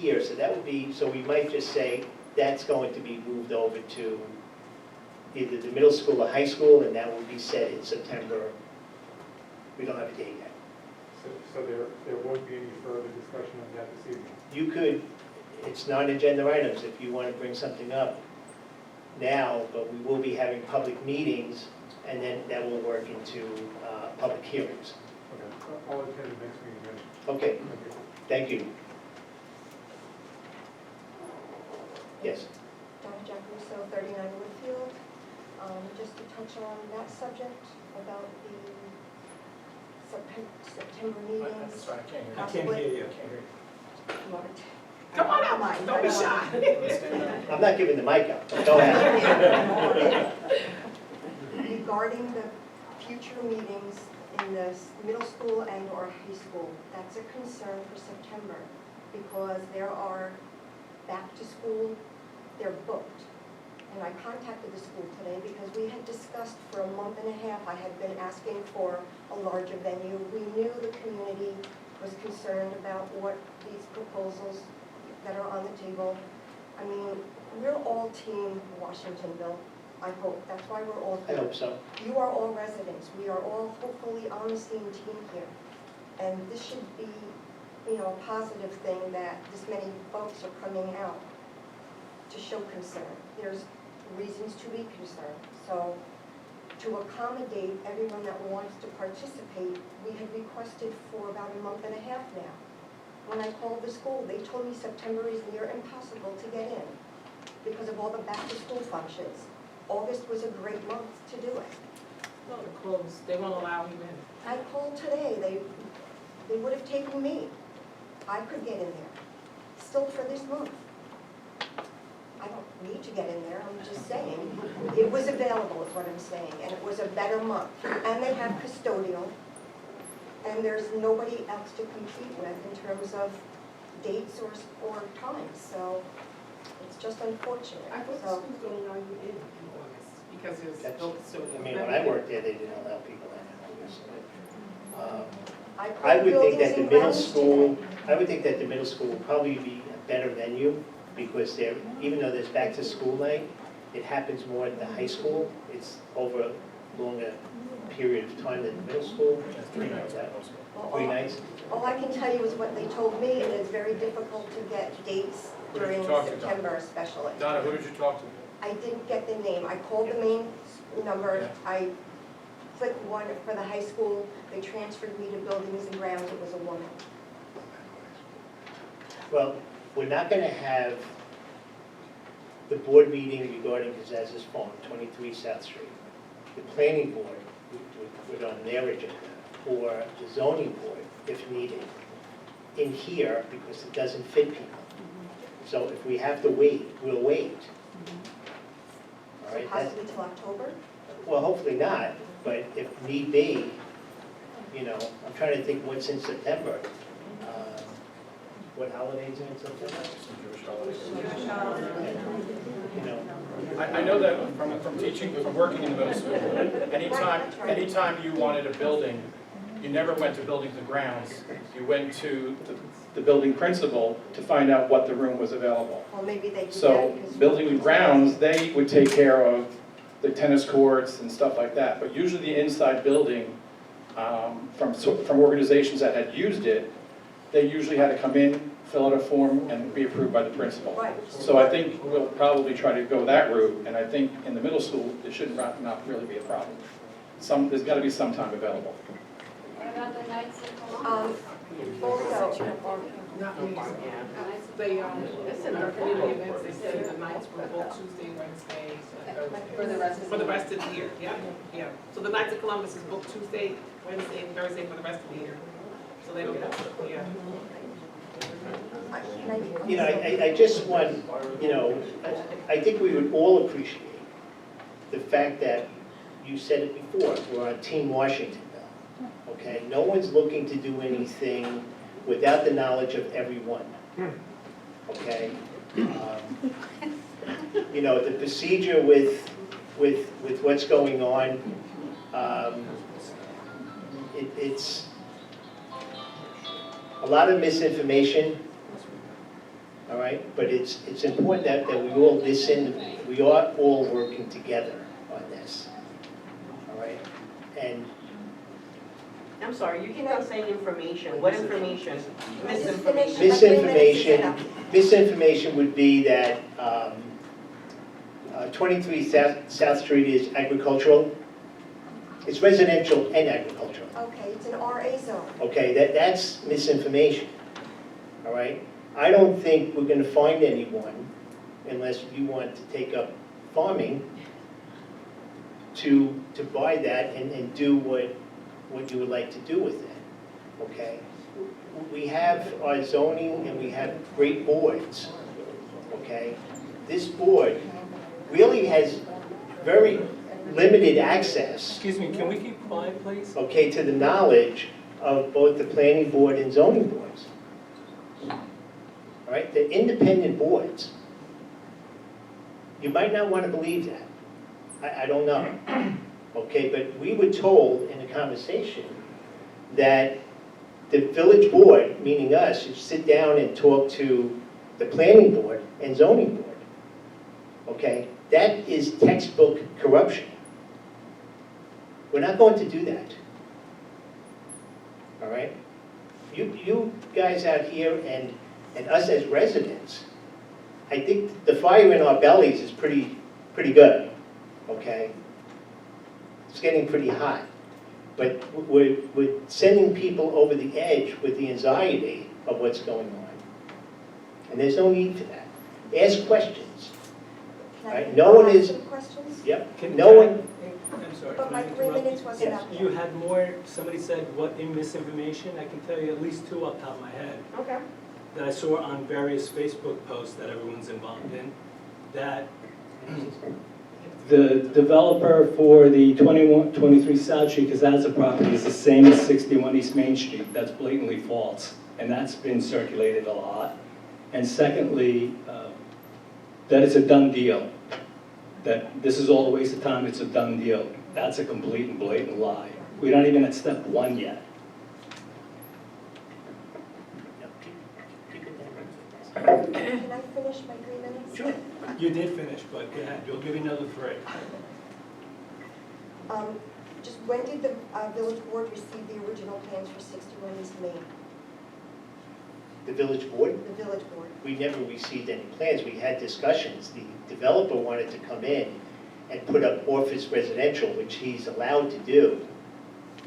here, so that would be, so we might just say that's going to be moved over to either the middle school or high school, and that will be set in September. We don't have a date yet. So there won't be any further discussion on that this evening? You could, it's non-agenda items, if you want to bring something up now, but we will be having public meetings, and then that will work into public hearings. Okay, I'll attend the next meeting then. Okay, Thank you. thank you. Yes? Dr. Jack Russo, 39 Woodfield. Just to touch on that subject about the September meetings. Sorry, I can't hear you. I can't hear you. I can't hear you. You want to- Come on out, Mike. Don't be shy. I'm not giving the mic out, but go ahead. Regarding the future meetings in the middle school and or high school, that's a concern for September because there are back to school, they're booked. And I contacted the school today because we had discussed for a month and a half, I had been asking for a larger venue. We knew the community was concerned about what these proposals that are on the table. I mean, we're all team Washingtonville, I hope. That's why we're all I here. hope so. You are all residents. We are all hopefully on the same team here. And this should be, you know, a positive thing that this many folks are coming out to show concern. There's reasons to be concerned. So to accommodate everyone that wants to participate, we had requested for about a month and a half now. When I called the school, they told me September is near impossible to get in because of all the back-to-school functions. August was a great month to do it. Well, they're closed. They won't allow him in. I called today, they would have taken me. I could get in there, still for this month. I don't need to get in there, I'm just saying. It was available is what I'm saying, and it was a better month. And they have custodial, and there's nobody else to compete with in terms of dates or times, so it's just unfortunate. I thought the So, school's going to allow you in August because there's no custodial. I mean, when I worked there, they didn't allow people in August. I I would think buildings that the and middle grounds school, today. I would think that the middle school would probably be a better venue because they're, even though there's back to school night, it happens more at the high school. It's over a longer period of time than the middle school. That's 3 nights at most. Well, 3 nights. All I can tell you is what they told me, and it's very difficult to get dates Who did you during talk to, September especially. Donna, who did you talk to? I didn't get the name. I called the main number. I clicked one for the high school. They transferred me to buildings and grounds. It was a woman. Well, we're not going to have the board meeting regarding Kazaz's farm, 23 South Street. The planning board would put on their agenda, or the zoning board, if needed, in here, because it doesn't fit people. So if we have to wait, we'll wait. All So right? possibly till October? Well, hopefully not, but if need be, you know, I'm trying to think what's in September. What holidays are in September? Jewish holidays. You know, I know that from teaching, from working in the middle school, anytime you wanted a building, you never went to buildings and grounds. You went to the building principal to find out what the room was available. Well, maybe they do So that. building and grounds, they would take care of the tennis courts and stuff like that. But usually the inside building, from organizations that had used it, they usually had to come in, fill out a form, and be approved by the principal. Right. So I think we'll probably try to go that route, and I think in the middle school, it should not really be a problem. There's got to be some time available. What about the nights in Columbus? Also, Not really. They, it's in our community events, they say the nights were both Tuesday, Wednesday, For the rest of for the rest of the year, yeah, yeah. So the Nights of Columbus is booked Tuesday, Wednesday, and Thursday for the rest of the year. So they don't, yeah. you know, I just want, you know, I think we would all appreciate the fact that you said it before, we're on Team Washingtonville, okay? No one's looking to do anything without the knowledge of everyone, okay? You know, the procedure with what's going on, it's a lot of misinformation. all right? But it's important that we all listen, we are all working together on this, all right? And I'm sorry, you keep on saying information. What information? misinformation, misinformation would be that 23 South Street is agricultural. It's residential and agricultural. Okay, it's an RA zone. Okay, that's misinformation, all right? I don't think we're gonna find anyone, unless you want to take up farming, to buy that and do what you would like to do with it, okay? We have our zoning and we have great boards, okay? This board really has very limited access, Excuse me, can we keep quiet, please? okay, to the knowledge of both the planning board and zoning boards. All right, the independent boards. You might not want to believe that. I don't know. Okay, but we were told in a conversation that the village board, meaning us, should sit down and talk to the planning board and zoning board. Okay, that is textbook corruption. We're not going to do that. All right? You guys out here and us as residents, I think the fire in our bellies is pretty good, okay? It's getting pretty hot. But we're sending people over the edge with the anxiety of what's going on. And there's no need for that. Ask questions. Can Right, I no one ask is- some questions? Yep, Can- no can I- one, I'm sorry. But can my I 3 interrupt? minutes wasn't Yes. up You yet. had more, somebody said what in misinformation, I can tell you at least 2 off the top of my head, Okay. that I saw on various Facebook posts that everyone's involved in, that the developer for the 23 South Street Kazaza property is the same as 61 East Main Street. That's blatantly false, and that's been circulated a lot. And secondly, that it's a done deal, that this is all a waste of time, it's a done deal. That's a complete and blatant lie. We're not even at step 1 yet. keep it down. Can I finish my 3 minutes? Sure. You did finish, but go ahead, we'll give you another 3. Just when did the village board receive the original plans for 61 East Main? The village board, The village board. we never received any plans. We had discussions. The developer wanted to come in and put up office residential, which he's allowed to do.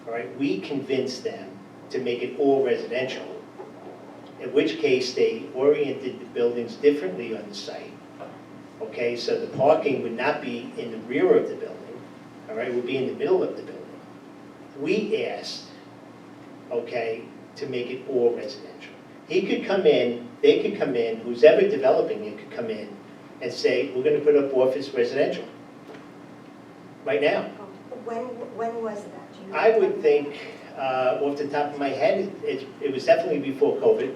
All right, we convinced them to make it all residential, in which case they oriented the buildings differently on the site. Okay, so the parking would not be in the rear of the building, all right, it would be in the middle of the building. We asked, okay, to make it all residential. He could come in, they could come in, who's ever developing it could come in and say, we're gonna put up office residential. Right now. When was that? Do you I would remember? think, off the top of my head, it was definitely before COVID,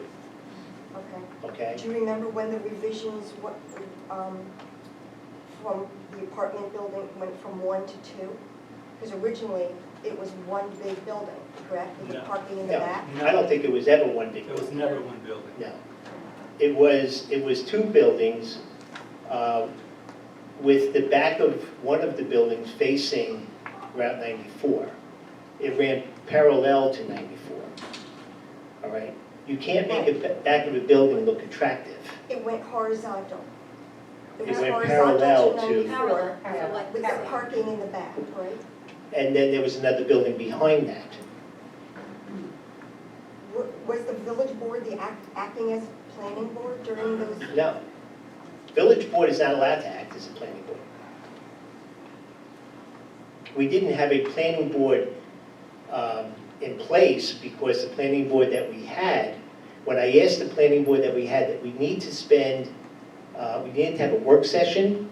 Okay. okay? Do you remember when the revisions, from the apartment building went from 1 to 2? Because originally, it was one big building, correct? With the No. parking in the No, back? I don't think it was ever one big There was building. never one building. No. It was 2 buildings, with the back of one of the buildings facing Route 94. It ran parallel to 94, all right? You can't make the back of a building look attractive. It went horizontal. It was went horizontal parallel to- 94, So like with the parking in the back, right? And then there was another building behind that. Was the village board acting as planning board during those? No. Village board is not allowed to act as a planning board. We didn't have a planning board in place because the planning board that we had, when I asked the planning board that we had that we need to spend, we needed to have a work session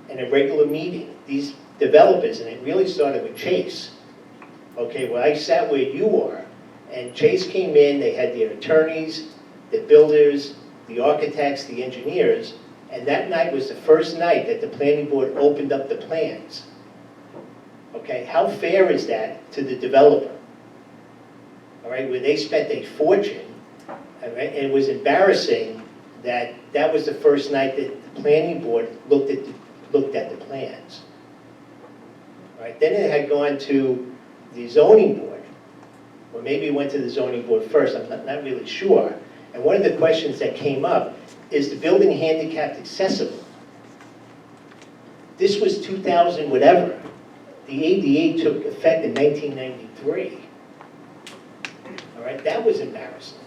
and a regular meeting. These developers, and it really started with Chase. Okay, well, I sat where you are, and Chase came in, they had their attorneys, the builders, the architects, the engineers, and that night was the first night that the planning board opened up the plans. Okay, how fair is that to the developer? All right, where they spent a fortune, all right, and it was embarrassing that that was the first night that the planning board looked at the plans. All right, then it had gone to the zoning board, or maybe it went to the zoning board first, I'm not really sure. And one of the questions that came up, is the building handicapped accessible? This was 2000 whatever. The ADA took effect in 1993. All right, that was embarrassing.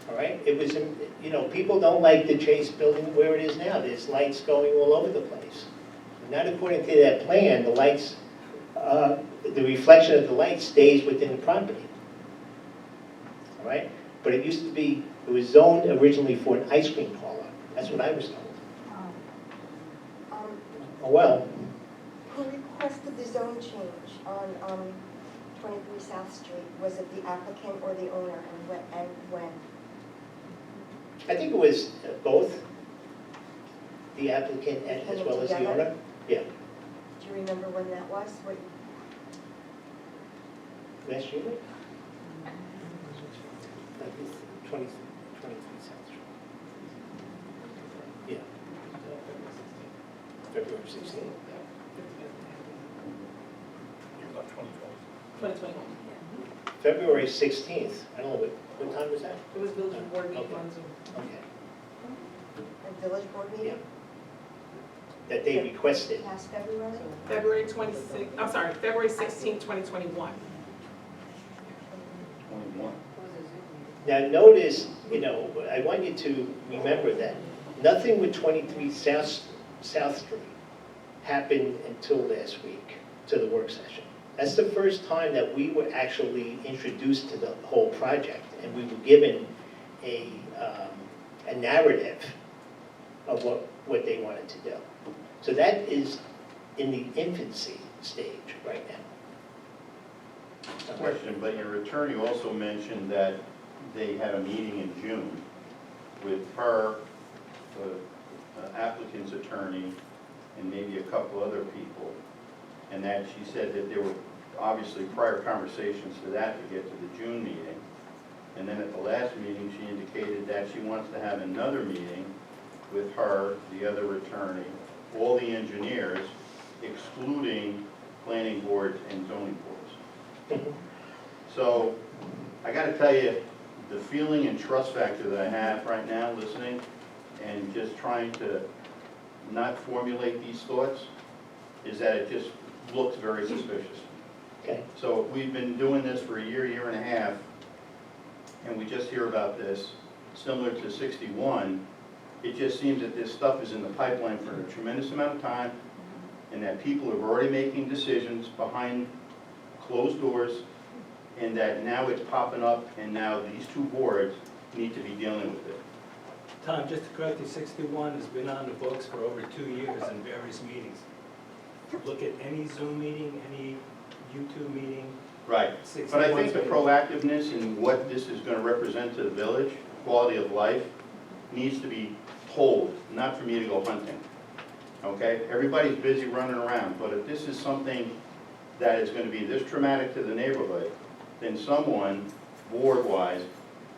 All right, it was, you know, people don't like the Chase building where it is now. There's lights going all over the place. Not according to that plan, the lights, the reflection of the light stays within the property. All right, but it used to be, it was zoned originally for an ice cream parlor. That's what I was told. Oh, well. Who requested the zone change on 23 South Street? Was it the applicant or the owner, and when? I think it was both the applicant and as well as the owner. Yeah. Do you remember when that was? Last year? 23 South Street. Yeah. February 16th. 2021. February 16th. I don't know, what time was that? It was village board meeting Okay. on Zoom. Okay. A village board meeting? That they requested. Last February? February 26th, I'm sorry, February 16th, 2021. 21. Now notice, you know, I want you to remember that nothing with 23 South Street happened until last week, to the work session. That's the first time that we were actually introduced to the whole project, and we were given a narrative of what they wanted to do. So that is in the infancy stage right now. Question, but your attorney also mentioned that they had a meeting in June with her, the applicant's attorney, and maybe a couple other people, and that she said that there were obviously prior conversations to that to get to the June meeting. And then at the last meeting, she indicated that she wants to have another meeting with her, the other attorney, all the engineers, excluding planning boards and zoning boards. So I got to tell you, the feeling and trust factor that I have right now listening and just trying to not formulate these thoughts is that it just looks very suspicious. Okay. So we've been doing this for a year and a half, and we just hear about this, similar to 61. It just seems that this stuff is in the pipeline for a tremendous amount of time, and that people are already making decisions behind closed doors, and that now it's popping up, and now these two boards need to be dealing with it. Tom, just to correct you, 61 has been on the books for over 2 years in various meetings. Look at any Zoom meeting, any YouTube meeting. Right, but I think the proactiveness in what this is going to represent to the village, quality of life, needs to be told, not for me to go hunting. Okay? Everybody's busy running around, but if this is something that is going to be this traumatic to the neighborhood, then someone, board-wise,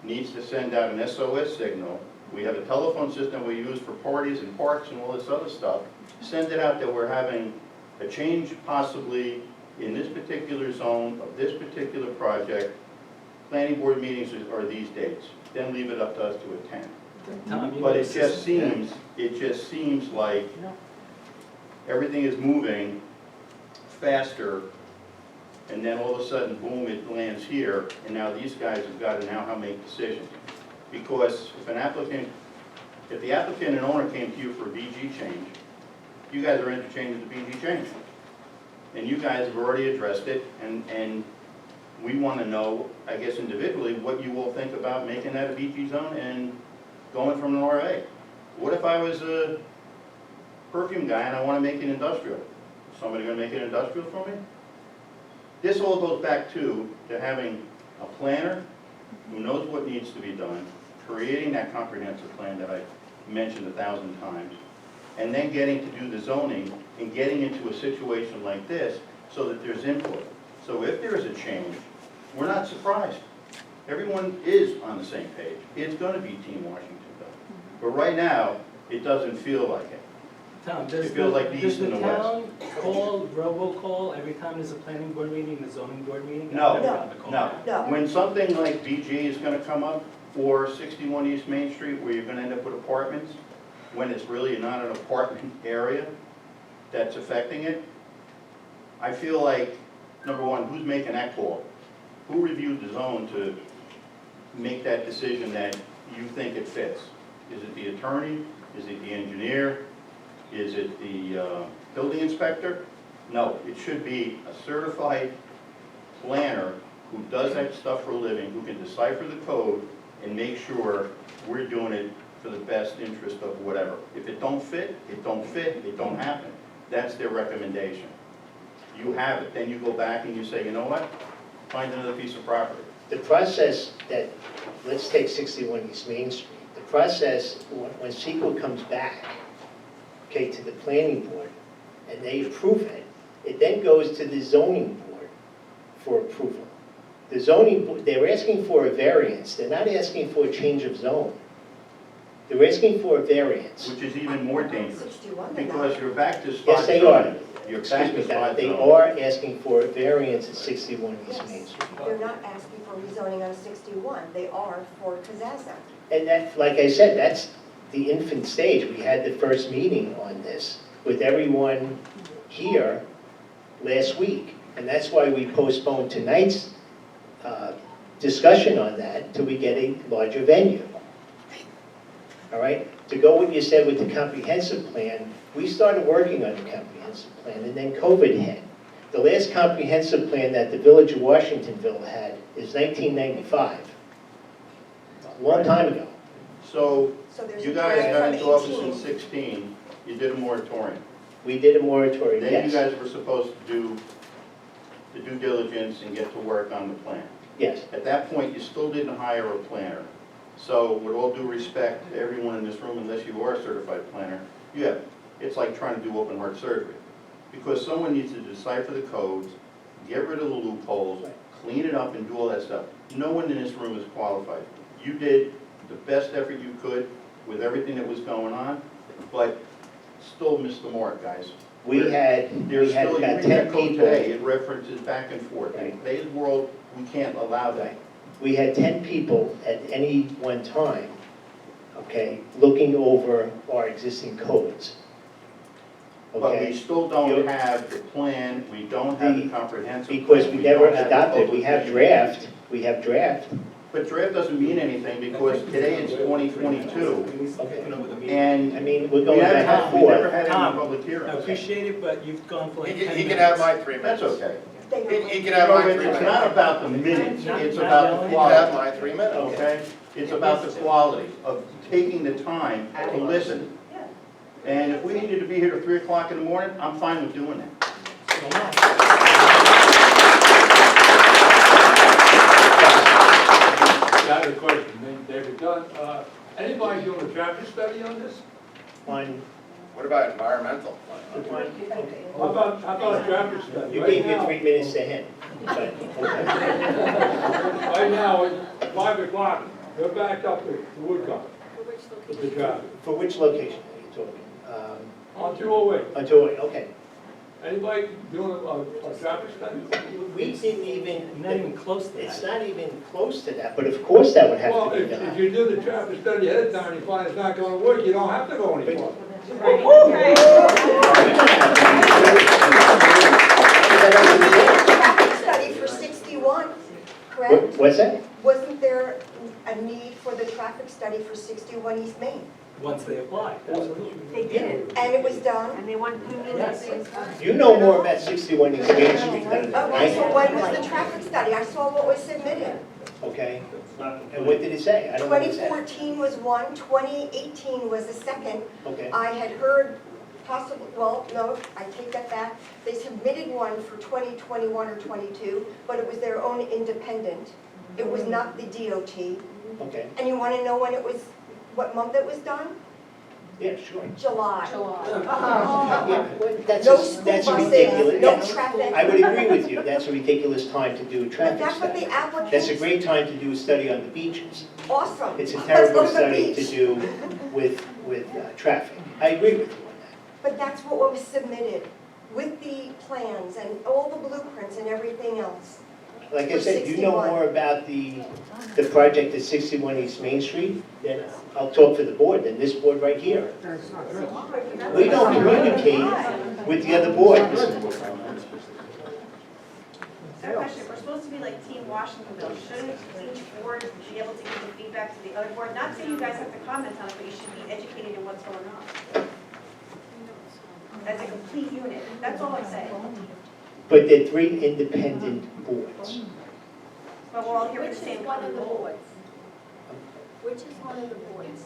needs to send out an SOS signal. We have a telephone system we use for parties and parks and all this other stuff. Send it out that we're having a change possibly in this particular zone of this particular project. Planning board meetings are these dates. Then leave it up to us to attend. Tom, But it just seems like everything is moving faster, and then all of a sudden, boom, it lands here, and now these guys have got to now make decisions. Because if the applicant and owner came to you for a BG change, you guys are entertaining the BG change. And you guys have already addressed it, and we want to know, I guess individually, what you all think about making that a BG zone and going from an RA. What if I was a perfume guy and I want to make it industrial? Is somebody going to make it industrial for me? This all goes back to having a planner who knows what needs to be done, creating that comprehensive plan that I mentioned 1,000 times, and then getting to do the zoning and getting into a situation like this so that there's input. So if there is a change, we're not surprised. Everyone is on the same page. It's going to be Team Washingtonville. But right now, it doesn't feel like it. Tom, It does feels like the does east and the the west. town call, robocall every time there's a planning board meeting, the zoning board meeting? I've No, never gotten a call. no. No. When something like BG is gonna come up, or 61 East Main Street, where you're gonna end up with apartments, when it's really not an apartment area that's affecting it, I feel like, number one, who's making that call? Who reviewed the zone to make that decision that you think it fits? Is it the attorney? Is it the engineer? Is it the building inspector? No, it should be a certified planner who does that stuff for a living, who can decipher the code and make sure we're doing it for the best interest of whatever. If it don't fit, it don't fit, it don't happen. That's their recommendation. You have it, then you go back and you say, you know what? Find another piece of property. The process that, let's take 61 East Main Street. The process, when CEQA comes back, okay, to the planning board, and they approve it, it then goes to the zoning board for approval. The zoning board, they're asking for a variance. They're not asking for a change of zone. They're asking for a variance. Which is even more dangerous, 61, they're because not. you're back to spot Yes, they are. zoning. You're Excuse back me, to Donna, spot they zoning. are asking for a variance at 61 East Main Street. They're not asking for rezoning on 61, they are for Piazza. And that, like I said, that's the infant stage. We had the first meeting on this with everyone here last week. And that's why we postponed tonight's discussion on that till we get a larger venue. All right? To go what you said with the comprehensive plan, we started working on the comprehensive plan and then COVID hit. The last comprehensive plan that the village of Washingtonville had is 1995. A long time ago. So, So there's you a guys draft got from into office in 18. 16, you did a moratorium. We did a moratorium, Then you yes. guys were supposed to do the due diligence and get to work on the plan. Yes. At that point, you still didn't hire a planner. So with all due respect to everyone in this room, unless you are a certified planner, it's like trying to do open heart surgery. Because someone needs to decipher the codes, get rid of the loopholes, clean it up and do all that stuff. No one in this room is qualified. You did the best effort you could with everything that was going on, but still missed the mark, guys. We had There's about still, you read 10 that code people. today, it references back and forth. In Right. today's world, we can't allow that. We had 10 people at any one time, okay, looking over our existing codes. But we Okay? still don't have the plan, we don't have the comprehensive. Because plan, we never don't have the adopted, we public have hearing. draft, we have draft. But draft doesn't mean anything because today it's 2022. Okay. And I mean, we're we going back never and we never forth. had any Tom, public I hearings. appreciate it, but you've gone for like 10 minutes. He can have my 3 minutes. That's okay. They don't- He can have my 3 It's minutes. not about the minutes, Not- it's not about the yelling. He can have quality, my 3 minutes. okay? It's about the quality of taking the time to listen. And if we needed to be here till 3 o'clock in the morning, I'm fine with doing that. Got a question, David Dunn. Anybody doing a traffic study on this? On, What about environmental? How about a traffic study? you Right gave your now- 3 minutes to him. But, okay. Right now, it's 5 o'clock, they're backed up to Woodcock with the traffic. For which location are you talking? On 208, Until, okay. anybody doing a traffic study? We didn't even, Not even close to it's that. not even close to that, but of course that would have Well, to be if done. you do the traffic study ahead of time, you find it's not gonna work, you don't have to go any farther. Traffic study for 61, correct? What's that? Wasn't there a need for the traffic study for 61 East Main? Once they apply, absolutely. They did, And it was done? and they want 2 minutes. You know more about 61 East Main Street than I Okay, so do, when was the traffic study? I saw what was submitted. okay? And what did it say? I don't understand. 2014 was one, 2018 was the second. Okay, I had heard possible, well, no, I take that back. They submitted one for 2021 or 22, but it was their own independent. It was not the DOT. okay. And you want to know when it was, what month it was done? Yeah, sure. July. Yeah, well, that's No a- school that's a buses, ridiculous, no yeah. traffic. I would agree with you, that's a ridiculous time to do a But traffic that's what the study. applicants. That's a great time to do a study on the beaches. Awesome. It's a Let's terrible go to the study to beach. do with traffic. I agree with you on that. But that's what was submitted with the plans and all the blueprints and everything else. Like I For said, you know 61. more about the project at 61 East Main Street, then I'll talk for the board, than this board right here. We don't communicate with the other boards. That question, we're supposed to be like Team Washingtonville. Shouldn't each board be able to give the feedback to the other board? Not saying you guys have to comment on it, but you should be educated in what's going on. As a complete unit, that's all I'm saying. But they're three independent boards. But we're all here for Which the same is one of common the goal. boards? Which is one of the boards?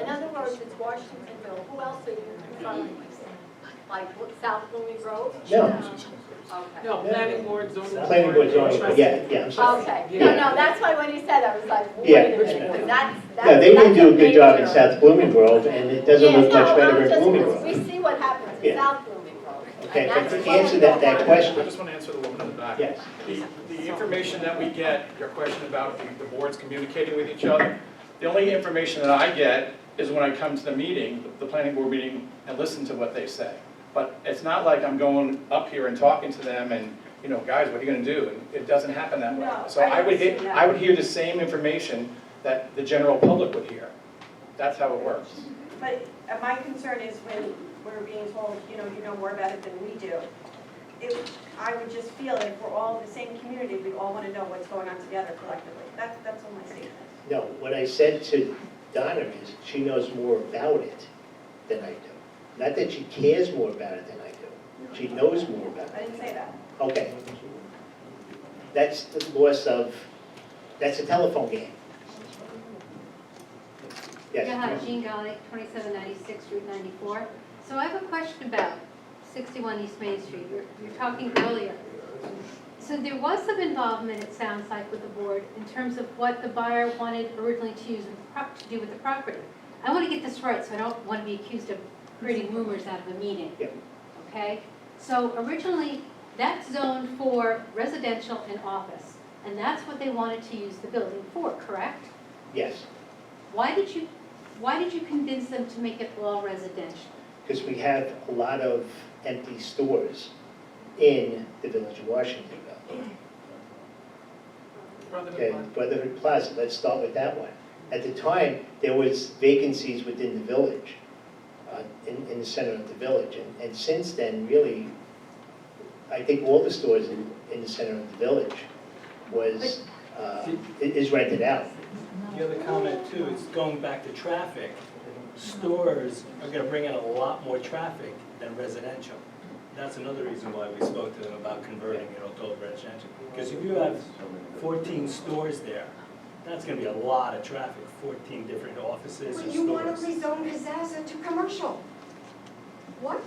In other words, it's Washingtonville. Who else are you referring to? Like South Blooming Grove? No. Okay. No, planning board, zoning board. Planning board, zoning board, yeah, I'm sorry. Okay, Yeah. no, that's why when you said, I was like, Yeah. wait a minute, 'cause that's. No, they didn't do a good job in major- South Blooming Grove, and it doesn't Yes, look much no, better I'm in just- Blooming Grove. We see what happens in Yeah. South Blooming Grove. Okay, and but that's to what answer we that don't want. question, I just want to answer the woman in the back. yes. The information that we get, your question about the boards communicating with each other, the only information that I get is when I come to the meeting, the planning board meeting, and listen to what they say. But it's not like I'm going up here and talking to them and, you know, guys, what are you gonna do? And it doesn't happen that way. No, So I understand that. I would hear the same information that the general public would hear. That's how it works. But my concern is when we're being told, you know more about it than we do. I would just feel that if we're all the same community, we all want to know what's going on together collectively. That's all my statement. No, what I said to Donna is, she knows more about it than I do. Not that she cares more about it than I do. She knows more about I it. didn't say that. Okay. That's the loss of, that's a telephone game. Yes. Yeah, hi, Jean Garlic, 2796 Route 94. So I have a question about 61 East Main Street. You were talking earlier. So there was some involvement, it sounds like, with the board in terms of what the buyer wanted originally to do with the property. I want to get this right, so I don't want to be accused of creating rumors out of a meeting. Yeah. Okay? So originally, that's zoned for residential and office, and that's what they wanted to use the building for, correct? Yes, Why did you convince them to make it all residential? because we have a lot of empty stores in the village of Washingtonville. Okay, Brotherhood Plaza, let's start with that one. At the time, there was vacancies within the village, in the center of the village. And since then, really, I think all the stores in the center of the village is rented out. The other comment too is going back to traffic. Stores are gonna bring in a lot more traffic than residential. That's another reason why we spoke to them about converting it all to residential. Because if you have 14 stores there, that's gonna be a lot of traffic, 14 different offices or Well, you want to stores. rezone Piazza to commercial. What?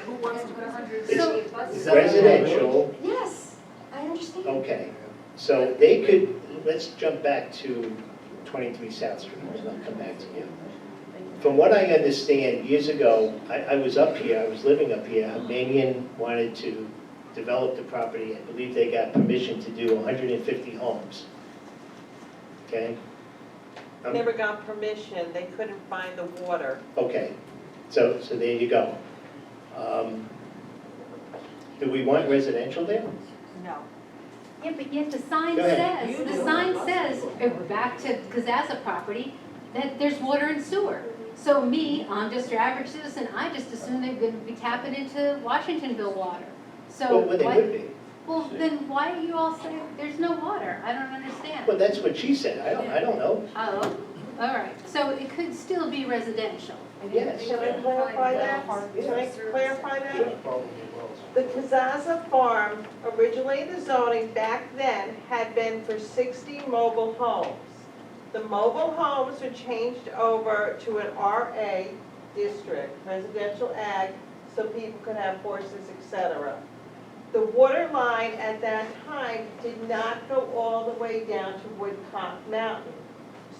Who wants to put 100 It's buses? residential, Yes, I understand. okay. So they could, let's jump back to 23 South Street, and I'll come back to you. From what I understand, years ago, I was up here, I was living up here, Humanian wanted to develop the property. I believe they got permission to do 150 homes. Okay? Never got permission, they couldn't find the water. Okay, so there you go. Do we want residential there? No. Yeah, but yet the sign Go ahead. says, back to Piazza property, that there's water and sewer. So me, I'm just your average citizen, I just assume they're going to be tapping into Washingtonville water. So Well, they why- would be. Well, then why are you all saying there's no water? I don't understand. Well, that's what she said, I don't know. Oh, all right, so it could still be residential. Yes. Can I clarify that? Can I clarify that? The Piazza Farm, originally the zoning back then had been for 60 mobile homes. The mobile homes were changed over to an RA district, residential ag, so people could have horses, etc. The water line at that time did not go all the way down to Woodcock Mountain.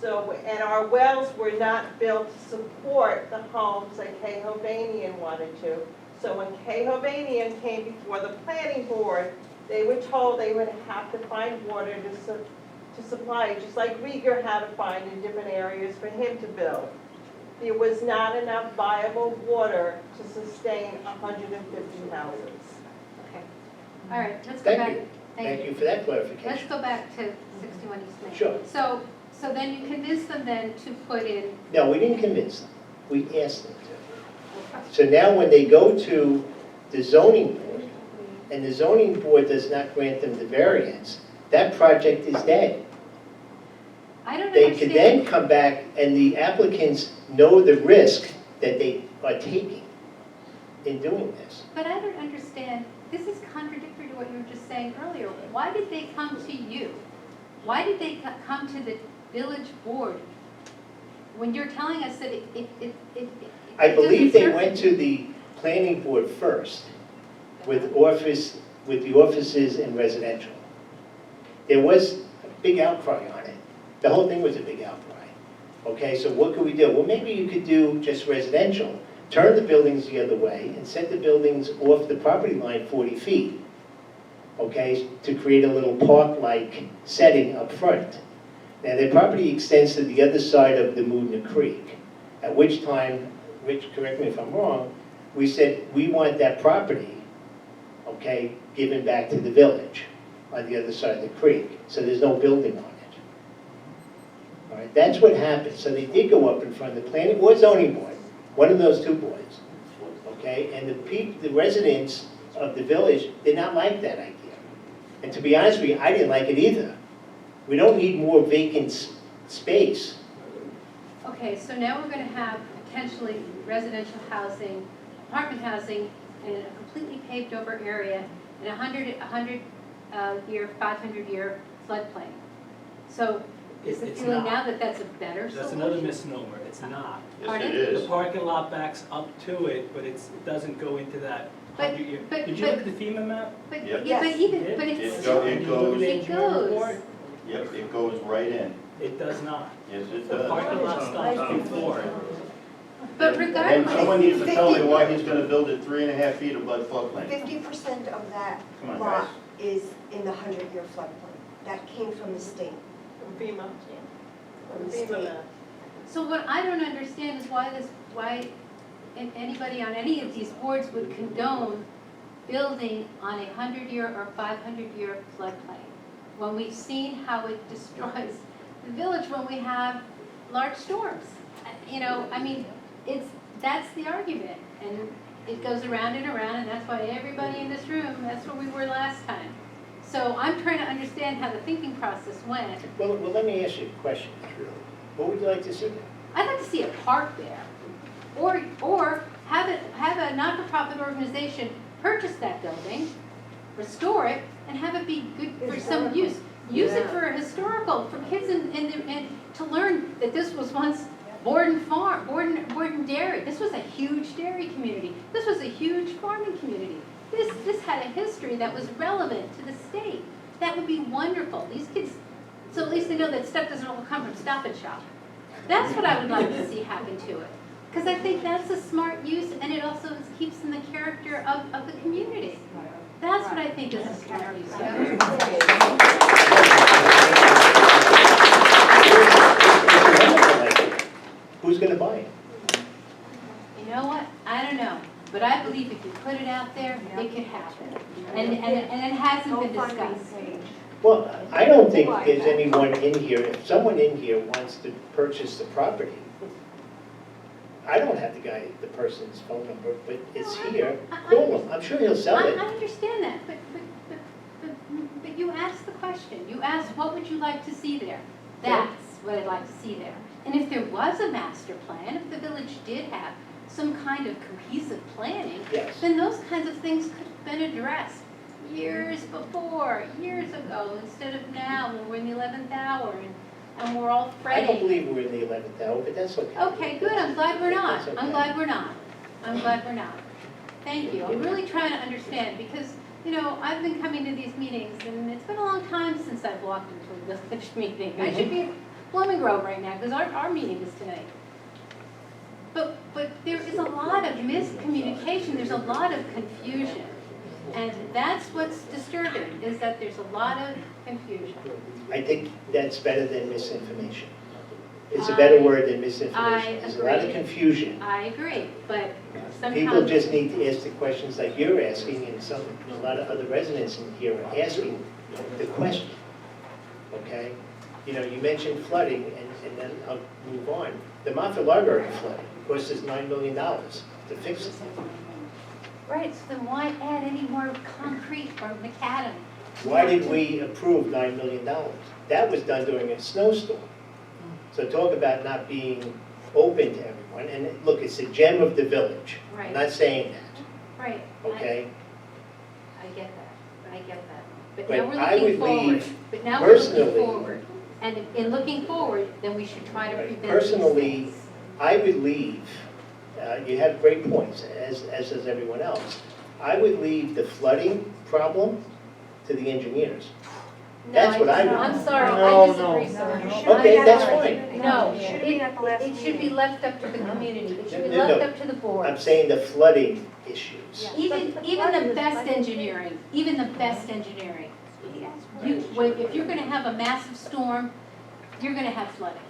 So, and our wells were not built to support the homes that Cahovanian wanted to. So when Cahovanian came before the planning board, they were told they would have to find water to supply, just like Rieger had to find in different areas for him to build. There was not enough viable water to sustain 150 houses. Okay. All right, let's go Thank back. you. Thank you for that clarification. Let's go back to 61 East Main. Sure. So then you convinced them then to put in, No, we didn't convince them. We asked them to. So now when they go to the zoning board, and the zoning board does not grant them the variance, that project is dead. I don't They understand. could then come back, and the applicants know the risk that they are taking in doing this. But I don't understand, this is contradictory to what you were just saying earlier. Why did they come to you? Why did they come to the village board when you're telling us that I believe they doesn't went to the planning board first with the offices and residential. There was a big outcry on it. The whole thing was a big outcry. Okay, so what could we do? Well, maybe you could do just residential, turn the buildings the other way, and set the buildings off the property line 40 feet, okay, to create a little park-like setting up front. Now, their property extends to the other side of the Moodna Creek, at which time, Rich, correct me if I'm wrong, we said, we want that property, okay, given back to the village on the other side of the creek, so there's no building on it. All right, that's what happened. So they did go up in front of the planning or zoning board, one of those two boards, okay, and the residents of the village did not like that idea. And to be honest with you, I didn't like it either. We don't need more vacant space. Okay, so now we're going to have potentially residential housing, apartment housing in a completely paved over area in a 100-year, 500-year floodplain. So is the It's feeling not. now that that's a better solution? That's another misnomer, it's not. Yes, Pardon? it The is. parking lot backs up to it, but it doesn't go into that But- 100-year. but- Did you look at the FEMA map? But, Yep. yeah, but Yes. even, It but did? it's, It goes- Did you look at the it engineering goes. report? Yep, it goes right in. It does not. Yes, it The does. parking lot stops before it. But And regardless, someone needs to tell me why he's gonna build it 3.5 feet above floodplain. 50% of that Come on, lot guys. is in the 100-year floodplain. That came from the state. From FEMA. From the FEMA state. map. so what I don't understand is why anybody on any of these boards would condone building on a 100-year or 500-year floodplain, when we've seen how it destroys the village when we have large storms. You know, I mean, that's the argument, and it goes around and around, and that's why everybody in this room, that's where we were last time. So I'm trying to understand how the thinking process went. Well, let me ask you a question. What would you like to see? I'd like to see a park there, or have a not-for-profit organization purchase that building, restore it, and have it be good for some use. Use it for historical, for kids and to learn that this was once Borden Farm, Borden Dairy. This was a huge dairy community. This was a huge farming community. This had a history that was relevant to the state. That would be wonderful. These kids, so at least they know that stuff doesn't all come from Stop and Shop. That's what I would like to see happen to it. Because I think that's a smart use, and it also keeps in the character of the community. That's what I think is a smart use. Who's gonna buy it? You know what? I don't know. But I believe if you put it out there, it could happen. And it hasn't been discussed. Well, I don't think there's anyone in here, if someone in here wants to purchase the property, I don't have the person's phone number, but it's here, call him, I'm sure he'll sell I it. understand that, but you asked the question. You asked, what would you like to see there? That's what I'd like to see there. And if there was a master plan, if the village did have some kind of cohesive planning, Yes. then those kinds of things could have been addressed years before, years ago, instead of now when we're in the 11th hour and we're all I fretting. don't believe we're in the 11th hour, but that's okay. Okay, good, I'm glad we're not. That's I'm okay. glad we're not. I'm glad we're not. Thank you. I'm really trying to understand because, you know, I've been coming to these meetings and it's been a long time since I've walked into a village meeting. I should be Blooming Grove right now, because our meeting is tonight. But there is a lot of miscommunication, there's a lot of confusion. And that's what's disturbing, is that there's a lot of confusion. I think that's better than misinformation. It's a better word than misinformation. There's a lot of agree. confusion. I agree, but People somehow, just need to ask the questions like you're asking, and a lot of other residents in here are asking the question, okay? You know, you mentioned flooding, and then I'll move on. The Mafia Library flooding cost us $9 million to fix it. right, so then why add any more concrete or macadam? Why did we approve $9 million? That was done during a snowstorm. So talk about not being open to everyone, and look, it's a gem of the village. I'm Right. not saying that, Right. okay? I get that, I get that. But But now we're I looking would forward. leave But now we're looking personally- forward. And in looking forward, then we should try to prevent these Personally, things. I would leave, you have great points, as does everyone else. I would leave the flooding problem to the engineers. That's what I would. I'm sorry, No, I disagree, sir. Okay, that's fine. No, Should be at the last it should be meeting. left up to the community. It should be No, no. left up to the board. I'm saying the flooding issues. Even the best engineering, even the best engineering. If you're gonna have a massive storm, you're gonna have flooding.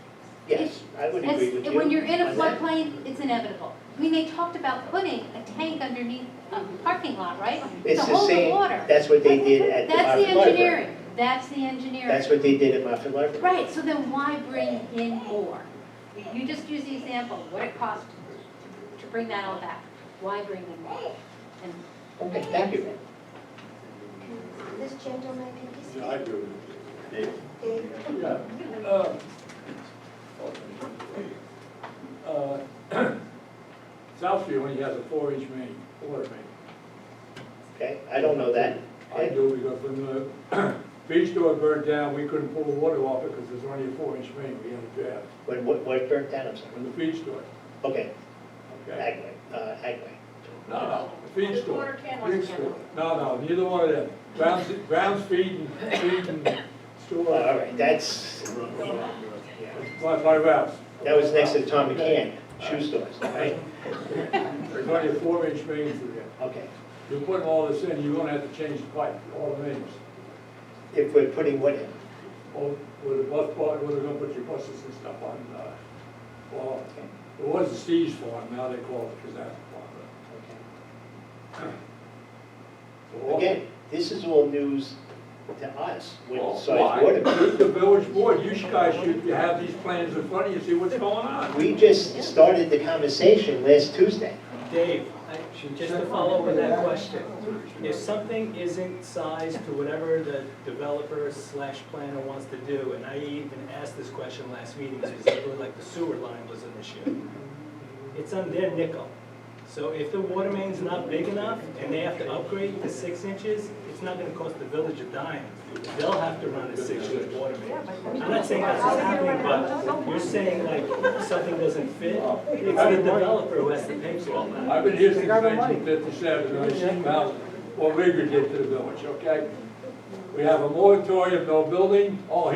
Yes, I would agree with you. When you're in a on that. floodplain, it's inevitable. I mean, they talked about putting a tank underneath a parking lot, right? It's To the hold the same, water. that's what they did at the That's the Mafia Library. engineering. That's the engineering. That's what they did at Mafia Library. Right, so then why bring in more? You just use the example, what it cost to bring that all back. Why bring in more? And Okay, thank you. This gentleman, can he speak? Yeah, I do. Dave? Yeah. South Street only has a 4-inch main, water main. Okay, I don't know that. I do, because when the beach store burned down, we couldn't pull the water off it because there's only a 4-inch main, we had a draft. What burnt down, I'm sorry? When the beach store, Okay, okay? Agway. No, the feed store. Water can, Feed water store. No, neither one of them. Brown's feed and store. All right, that's, yeah. My routes. That was next to Tom McCann, shoe stores, right? There's only a 4-inch main through there. Okay. You're putting all this in, you're gonna have to change the pipe, all the mains. If we're putting what in? Or with the bus part, where they're gonna put your buses and stuff on, well, it was the Steve's farm, now they call it Kazan farm. So all- Again, this is all news to us, with Well, size why? water. The village board, you guys should have these plans in front of you, see what's going on. We just started the conversation last Tuesday. Dave, just to follow up on that question, if something isn't sized to whatever the developer slash planner wants to do, and I even asked this question last meeting, because I feel like the sewer line was an issue, it's on their nickel. So if the water main's not big enough and they have to upgrade to 6 inches, it's not gonna cost the village a dime. They'll have to run a 6-inch water main. I'm not saying that's what's happening, but you're saying like something doesn't fit, it's the developer who has to pay for all that. I've been here since 1957, and I've seen how, what Rigger did to the village, okay? We have a moratorium, no building, oh, he's